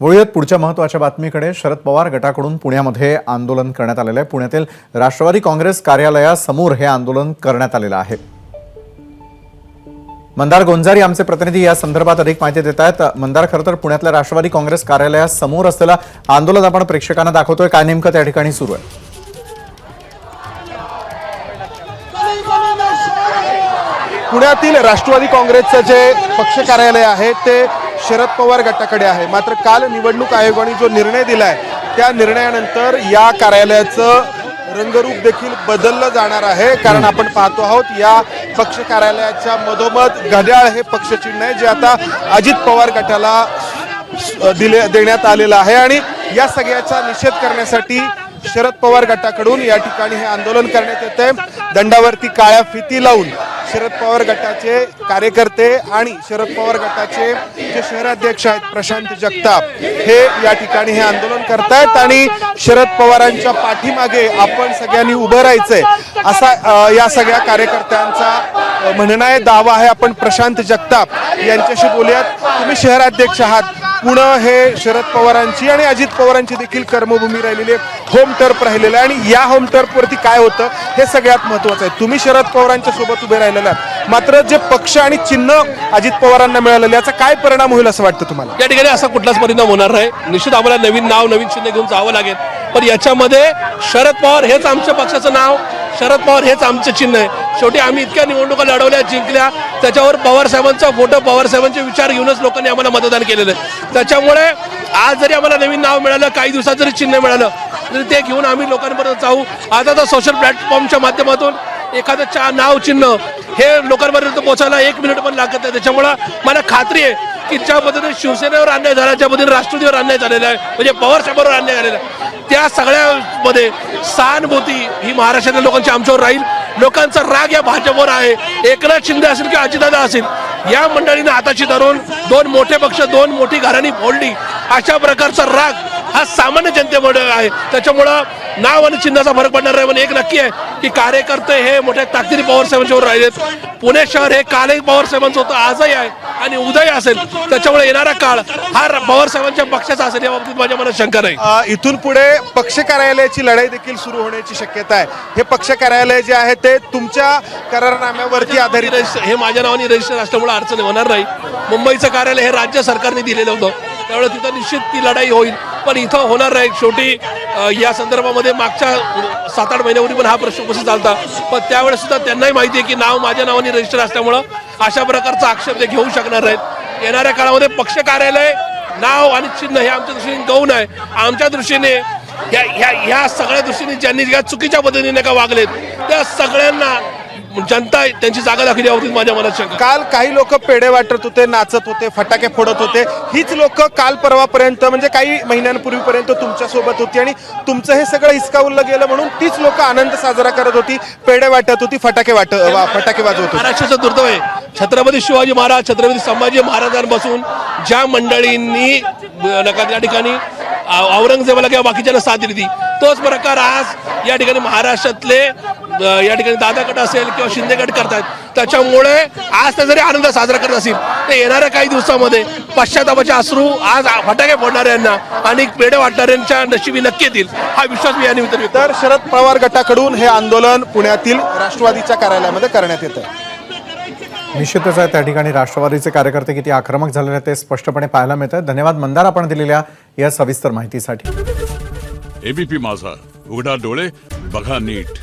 वळूयात पुढच्या महत्त्वाच्या बातमीकडे। शरद पवार गटाकडून पुण्यामध्ये आंदोलन करण्यात आलेले आहे। पुण्यातील राष्ट्रवादी काँग्रेस कार्यालयासमोर हे आंदोलन करण्यात आलेले आहे। मंदार गोंजारी आमचे प्रतिनिधी या संदर्भात अधिक माहिती देत आहेत। मंदार, खरं तर पुण्यातल्या राष्ट्रवादी काँग्रेस कार्यालयासमोर असलेलं आंदोलन आपण प्रेक्षकांना दाखवतोय, काय नेमकं त्या ठिकाणी सुरू आहे? पुण्यातील राष्ट्रवादी काँग्रेसचं जे पक्ष कार्यालय आहे ते शरद पवार गटाकडे आहे। मात्र काल निवडणूक आयोगाने जो निर्णय दिलाय त्या निर्णयानंतर या कार्यालयाचं रंगरूप देखील बदललं जाणार आहे। कारण आपण पाहतो आहोत या पक्ष कार्यालयाच्या मधोमध घड्याळ हे पक्षचिन्ह आहे जे आता अजित पवार गटाला देण्यात आलेलं आहे आणि या सगळ्याचा निषेध करण्यासाठी शरद पवार गटाकडून या ठिकाणी हे आंदोलन करण्यात येते। दंडावरती काळ्या फिती लावून शरद पवार गटाचे कार्यकर्ते आणि शरद पवार गटाचे जे शहराध्यक्ष आहेत प्रशांत जगताप हे या ठिकाणी हे आंदोलन करतायत आणि शरद पवारांच्या पाठीमागे आपण सगळ्यांनी उभं राहायचंय असा या सगळ्या कार्यकर्त्यांचा म्हणणं आहे, दावा आहे। आपण प्रशांत जगताप यांच्याशी बोलूयात। तुम्ही शहराध्यक्ष आहात, पुणे हे शरद पवारांची आणि अजित पवारांची देखील कर्मभूमी राहिलेली होम टर्फ राहिलेलं आहे आणि या होम टर्फवरती काय होतं हे सगळ्यात महत्त्वाचं आहे। तुम्ही शरद पवारांच्या सोबत उभे राहिलेला आहात, मात्र जे पक्ष आणि चिन्ह अजित पवारांना मिळालेलं याचा काय परिणाम होईल असं वाटतं तुम्हाला? या ठिकाणी असा कुठलाच परिणाम होणार नाही। निश्चित आम्हाला नवीन नाव नवीन चिन्ह घेऊन जावं लागेल, पण याच्यामध्ये शरद पवार हेच आमच्या पक्षाचं नाव, शरद पवार हेच आमचं चिन्ह आहे। शेवटी आम्ही इतक्या निवडणुका लढवल्या, जिंकल्या, त्याच्यावर पवार साहेबांचा फोटो, पवार साहेबांचे विचार घेऊनच लोकांनी आम्हाला मतदान केलेलं आहे। त्याच्यामुळे आज जरी आम्हाला नवीन नाव मिळालं, काही दिवसात जरी चिन्ह मिळालं तरी ते घेऊन आम्ही लोकांपर्यंत जाऊ। आता तर सोशल प्लॅटफॉर्मच्या माध्यमातून एखादं नाव चिन्ह हे लोकांपर्यंत पोहोचायला 1 मिनिट पण लागत नाही। त्याच्यामुळे मला खात्री आहे की ज्या पद्धतीने शिवसेनेवर अन्याय झाला, ज्या पद्धतीने राष्ट्रवादीवर अन्याय झालेला आहे, म्हणजे पवार साहेबांवर अन्याय झालेला आहे, त्या सगळ्यामध्ये सहानुभूती ही महाराष्ट्रातल्या लोकांची आमच्यावर राहील। लोकांचा राग या भाजपवर आहे। एकनाथ शिंदे असेल किंवा अजितदादा असेल, या मंडळीने हाताची धरून 2 मोठे पक्ष, 2 मोठी घराणी फोडली, अशा प्रकारचा राग हा सामान्य जनतेमध्ये आहे। त्याच्यामुळं नाव आणि चिन्हाचा फरक पडणार नाही, पण एक नक्की आहे की कार्यकर्ते हे मोठ्या ताकदीने पवार साहेबांच्यावर राहिलेत। पुणे शहर हे कालही पवार साहेबांचं होतं, आजही आहे आणि उद्याही असेल। त्याच्यामुळे येणारा काळ हा पवार साहेबांच्या पक्षाचा असेल, या बाबतीत माझ्या मनात शंका नाही। इथून पुढे पक्ष कार्यालयाची लढाई देखील सुरू होण्याची शक्यता आहे। हे पक्ष कार्यालय जे आहे ते तुमच्या करारनाम्यावरती आधारित हे माझ्या नावाने रजिस्टर असल्यामुळे अडचण होणार नाही। मुंबईचं कार्यालय हे राज्य सरकारने दिलेलं होतं, त्यामुळे तिथं निश्चित ती लढाई होईल, पण इथं होणार नाही। शेवटी या संदर्भामध्ये मागच्या 7-8 महिन्यापूर्वी पण हा प्रश्न उपस्थित झाला, पण त्यावेळेस सुद्धा त्यांनाही माहिती आहे की नाव माझ्या नावाने रजिस्टर असल्यामुळं अशा प्रकारचा आक्षेप ते घेऊ शकणार नाहीत। येणाऱ्या काळामध्ये पक्ष कार्यालय, नाव आणि चिन्ह हे आमच्या दृष्टीने गौण आहे। आमच्या दृष्टीने ह्या सगळ्या दृष्टीने ज्यांनी ज्या चुकीच्या पद्धतीने का वागलेत त्या सगळ्यांना जनता त्यांची जागा दाखवली होती, माझ्या मनात शंका। काल काही लोक पेढे वाटत होते, नाचत होते, फटाके फोडत होते, हीच लोक काल परवापर्यंत म्हणजे काही महिन्यांपूर्वीपर्यंत तुमच्या सोबत होती आणि तुमचं हे सगळं हिसकावलं गेलं म्हणून तीच लोक आनंद साजरा करत होती, पेढे वाटत होती, फटाके वाजवत होती। महाराष्ट्राचं दुर्दैव आहे, छत्रपती शिवाजी महाराज, छत्रपती संभाजी महाराजांपासून ज्या मंडळींनी त्या ठिकाणी औरंगजेबाला किंवा बाकीच्याला साथ दिली ती, तोच प्रकार आज या ठिकाणी महाराष्ट्रातले या ठिकाणी दादा गट असेल किंवा शिंदे गट करतात। त्याच्यामुळे आज ते जरी आनंद साजरा करत असतील तर येणाऱ्या काही दिवसामध्ये पश्चातापाचे अश्रू आज फटाके फोडणाऱ्यांना आणि पेढे वाटणाऱ्यांच्या नशिबी नक्की येतील, हा विश्वास मी या निमित्ताने। तर शरद पवार गटाकडून हे आंदोलन पुण्यातील राष्ट्रवादीच्या कार्यालयामध्ये करण्यात येतं। निश्चितच आहे, त्या ठिकाणी राष्ट्रवादीचे कार्यकर्ते किती आक्रमक झालेले आहेत ते स्पष्टपणे पाहायला मिळतं। धन्यवाद मंदार, आपण दिलेल्या या सविस्तर माहितीसाठी। एबीपी माझा, उघडा डोळे बघा नीट।